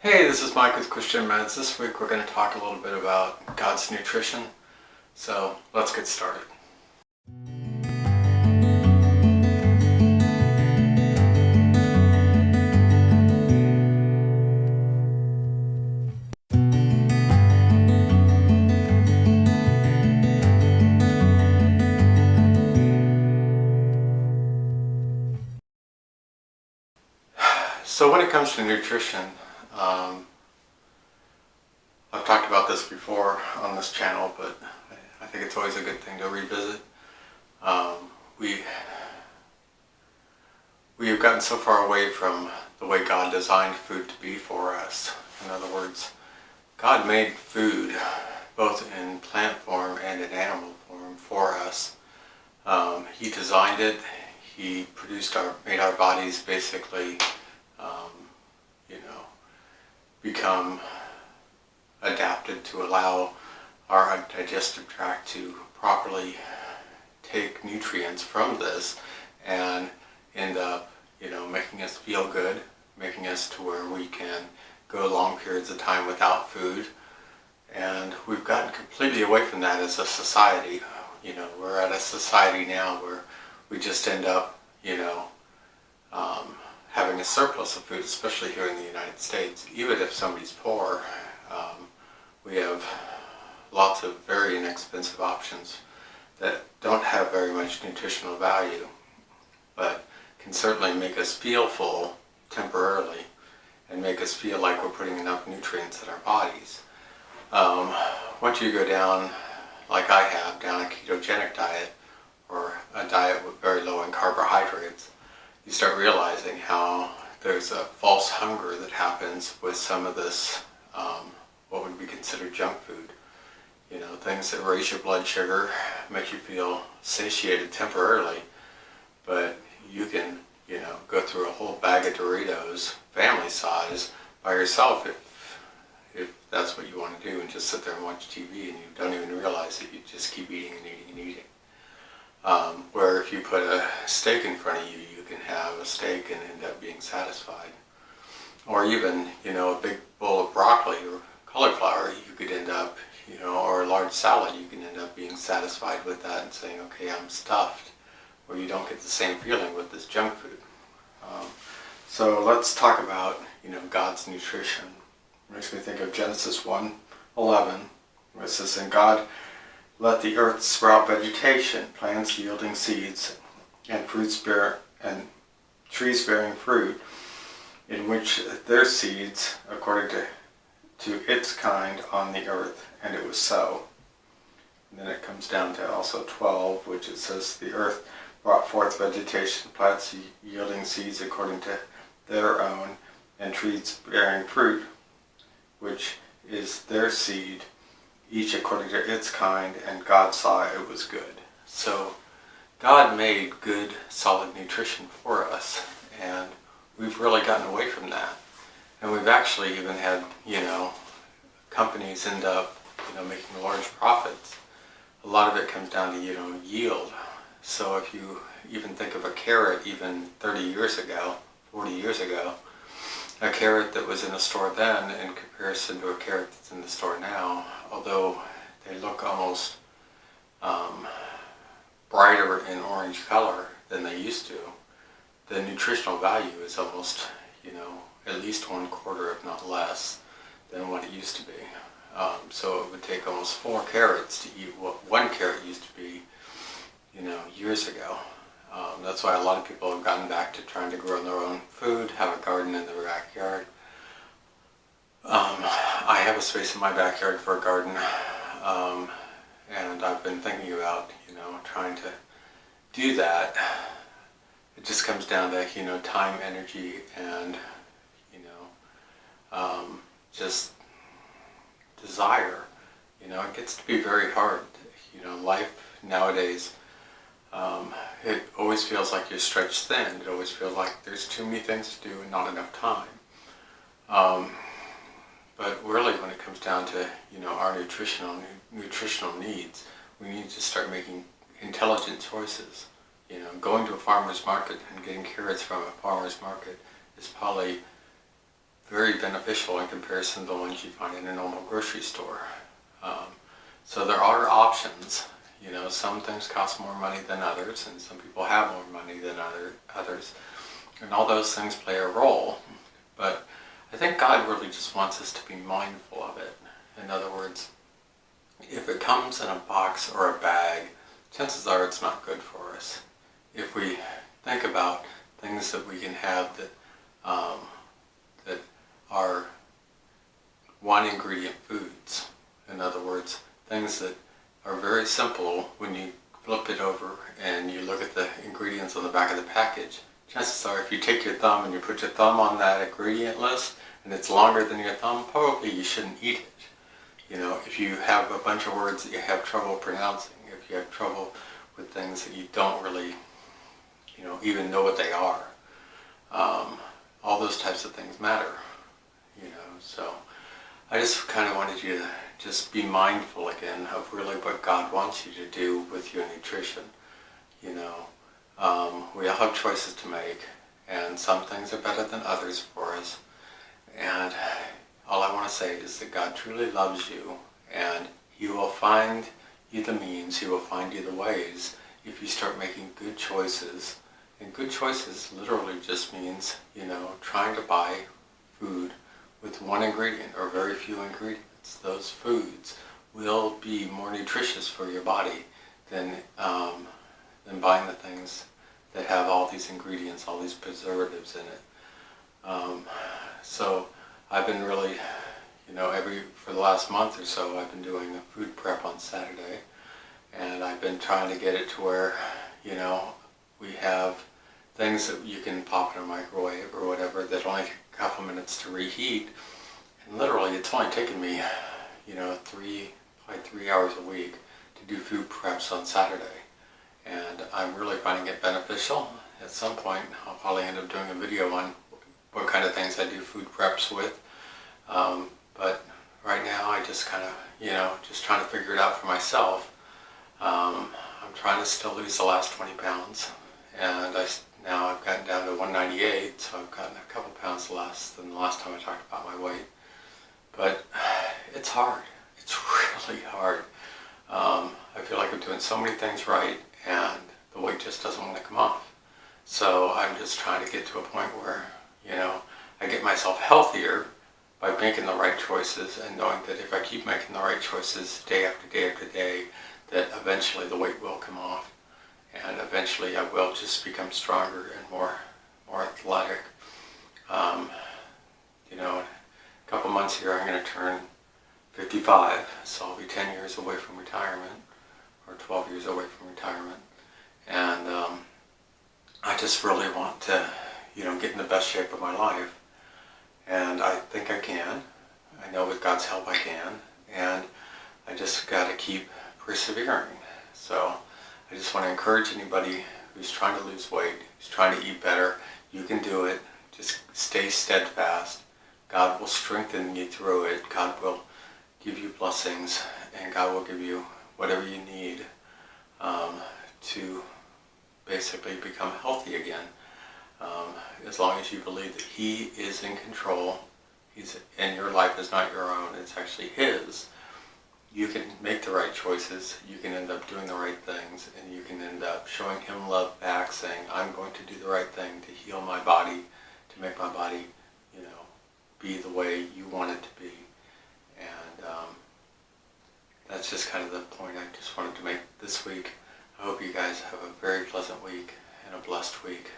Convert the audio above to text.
Hey, this is Mike with Christian Meds. This week we're going to talk a little bit about God's nutrition. So let's get started. So when it comes to nutrition, I've talked about this before on this channel, but I think it's always a good thing to revisit. We have gotten so far away from the way God designed food to be for us. In other words, God made food both in plant form and in animal form for us. He designed it. He made our bodies basically, become adapted to allow our digestive tract to properly take nutrients from this and end up, making us feel good, making us to where we can go long periods of time without food. And we've gotten completely away from that as a society. We're at a society now where we just end up, having a surplus of food, especially here in the United States. Even if somebody's poor, we have lots of very inexpensive options that don't have very much nutritional value, but can certainly make us feel full temporarily and make us feel like we're putting enough nutrients in our bodies. Once you go down, like I have, down a ketogenic diet or a diet with very low in carbohydrates, you start realizing how there's a false hunger that happens with some of this, what would be considered junk food. Things that raise your blood sugar, make you feel satiated temporarily, but you can, go through a whole bag of Doritos, family size, by yourself if that's what you want to do, and just sit there and watch TV and you don't even realize that you just keep eating and eating and eating. Where if you put a steak in front of you, you can have a steak and end up being satisfied. Or even, a big bowl of broccoli or cauliflower, you could end up, or a large salad, you can end up being satisfied with that and saying, okay, I'm stuffed. Where you don't get the same feeling with this junk food. So let's talk about, God's nutrition. It makes me think of Genesis 1:11, where it says, "And God let the earth sprout vegetation, plants yielding seeds, and trees bearing fruit, in which their seeds according to its kind on the earth, and it was so." And then it comes down to also 12, which it says, "The earth brought forth vegetation, plants yielding seeds according to their own, and trees bearing fruit, which is their seed, each according to its kind, and God saw it was good." So God made good, solid nutrition for us, and we've really gotten away from that. And we've actually even had, companies end up, making large profits. A lot of it comes down to, yield. So if you even think of a carrot even 30 years ago, 40 years ago, a carrot that was in the store then in comparison to a carrot that's in the store now, although they look almost brighter in orange color than they used to, the nutritional value is almost, at least 1/4, if not less, than what it used to be. So it would take almost 4 carrots to eat what 1 carrot used to be, years ago. That's why a lot of people have gotten back to trying to grow their own food, have a garden in their backyard. I have a space in my backyard for a garden, and I've been thinking about, trying to do that. It just comes down to, time, energy, and, just desire. It gets to be very hard. Life nowadays, it always feels like you're stretched thin. It always feels like there's too many things to do and not enough time. But really, when it comes down to, our nutritional needs, we need to start making intelligent choices. Going to a farmer's market and getting carrots from a farmer's market is probably very beneficial in comparison to the ones you find in a normal grocery store. So there are options. You know, some things cost more money than others, and some people have more money than others, and all those things play a role. But I think God really just wants us to be mindful of it. In other words, if it comes in a box or a bag, chances are it's not good for us. If we think about things that we can have that that are one ingredient foods, in other words, things that are very simple when you flip it over and you look at the ingredients on the back of the package, chances are if you take your thumb and you put your thumb on that ingredient list and it's longer than your thumb, probably you shouldn't eat it. You know, if you have a bunch of words that you have trouble pronouncing, if you have trouble with things that you don't really, you know, even know what they are, all those types of things matter, you know. So I just kind of wanted you to just be mindful again of really what God wants you to do with your nutrition. You know, we all have choices to make, and some things are better than others for us. And all I want to say is that God truly loves you, and He will find you the means, He will find you the ways if you start making good choices. And good choices literally just means, you know, trying to buy food with one ingredient or very few ingredients. Those foods will be more nutritious for your body than buying the things that have all these ingredients, all these preservatives in it. So I've been really, you know, for the last month or so, I've been doing a food prep on Saturday, and I've been trying to get it to where, you know, we have things that you can pop in a microwave or whatever that only take a couple minutes to reheat. And literally, it's only taken me, you know, probably 3 hours a week to do food preps on Saturday. And I'm really finding it beneficial. At some point, I'll probably end up doing a video on what kind of things I do food preps with. But right now, I just kind of, you know, just trying to figure it out for myself. I'm trying to still lose the last 20 pounds. And now I've gotten down to 198, so I've gotten a couple pounds less than the last time I talked about my weight. But it's hard. It's really hard. I feel like I'm doing so many things right, and the weight just doesn't want to come off. So I'm just trying to get to a point where, you know, I get myself healthier by making the right choices and knowing that if I keep making the right choices day after day after day, that eventually the weight will come off. And eventually I will just become stronger and more athletic. You know, in a couple months here I'm going to turn 55, so I'll be 10 years away from retirement, or 12 years away from retirement. And I just really want to, you know, get in the best shape of my life. And I think I can. I know with God's help I can. And I just got to keep persevering. So I just want to encourage anybody who's trying to lose weight, who's trying to eat better, you can do it. Just stay steadfast. God will strengthen you through it. God will give you blessings, and God will give you whatever you need to basically become healthy again. As long as you believe that He is in control, and your life is not your own, it's actually His. You can make the right choices, you can end up doing the right things, and you can end up showing Him love back, saying, I'm going to do the right thing to heal my body, to make my body, you know, be the way you want it to be. And that's just kind of the point I just wanted to make this week. I hope you guys have a very pleasant week and a blessed week.